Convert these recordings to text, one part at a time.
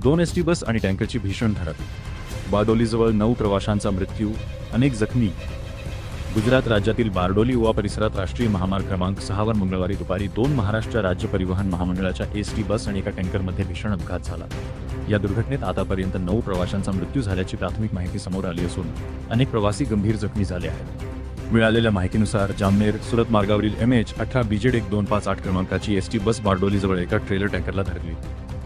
2 ST bus आणि टँकरची भीषण धडक. बारडोलीजवळ 9 प्रवाशांचा मृत्यू, अनेक जखमी. गुजरात राज्यातील बारडोली उवा परिसरात राष्ट्रीय महामार्ग क्रमांक 6 वर मंगळवारी दुपारी 2 महाराष्ट्र राज्य परिवहन महामंडळाच्या एसटी बस आणि एका टँकरमध्ये भीषण अपघात झाला. या दुर्घटनेत आतापर्यंत 9 प्रवाशांचा मृत्यू झाल्याची प्राथमिक माहिती समोर आली असून अनेक प्रवासी गंभीर जखमी झाले आहेत. मिळालेल्या माहितीनुसार जामनेर सुरत मार्गावरील MH18 BZ 1258 क्रमांकाची एसटी बस बारडोलीजवळ एका ट्रेलर टँकरला धडकली.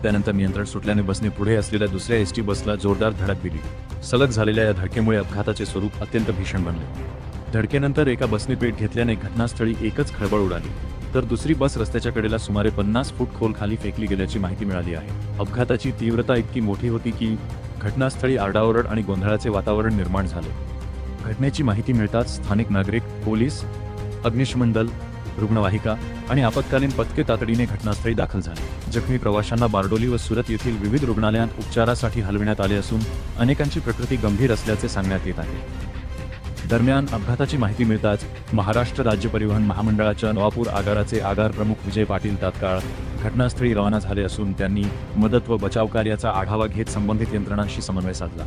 त्यानंतर नियंत्रण सुटल्याने बसने पुढे असलेल्या दुसऱ्या एसटी बसला जोरदार धडक दिली. सलग झालेल्या या धडकेमुळे अपघाताचे स्वरूप अत्यंत भीषण बनले. धडकेनंतर एका बसने पेट घेतल्याने घटनास्थळी एकच खळबळ उडाली, तर दुसरी बस रस्त्याच्या कडेला सुमारे 50 फूट खोल खाली फेकली गेल्याची माहिती मिळाली आहे. अपघाताची तीव्रता इतकी मोठी होती की घटनास्थळी आरडाओरड आणि गोंधळाचे वातावरण निर्माण झाले. घटनेची माहिती मिळताच स्थानिक नागरिक, पोलीस, अग्निशमन दल, रुग्णवाहिका आणि आपत्कालीन पथके तातडीने घटनास्थळी दाखल झाले. जखमी प्रवाशांना बारडोली व सुरत येथील विविध रुग्णालयांत उपचारासाठी हलविण्यात आले असून अनेकांची प्रकृती गंभीर असल्याचे सांगण्यात येत आहे. दरम्यान अपघाताची माहिती मिळताच महाराष्ट्र राज्य परिवहन महामंडळाच्या नवापूर आगाराचे आगार प्रमुख विजय पाटील तात्काळ घटनास्थळी रवाना झाले असून त्यांनी मदत व बचाव कार्याचा आढावा घेत संबंधित यंत्रणांशी समन्वय साधला.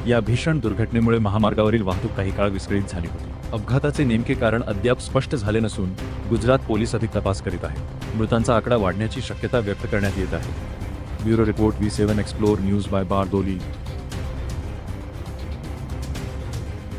या भीषण दुर्घटनेमुळे महामार्गावरील वाहतूक काही काळ विस्कळीत झाली होती. अपघाताचे नेमके कारण अद्याप स्पष्ट झाले नसून गुजरात पोलीस अधिक तपास करीत आहेत. मृतांचा आकडा वाढण्याची शक्यता व्यक्त करण्यात येत आहे. Bureau report V7 explore news by Bardoli.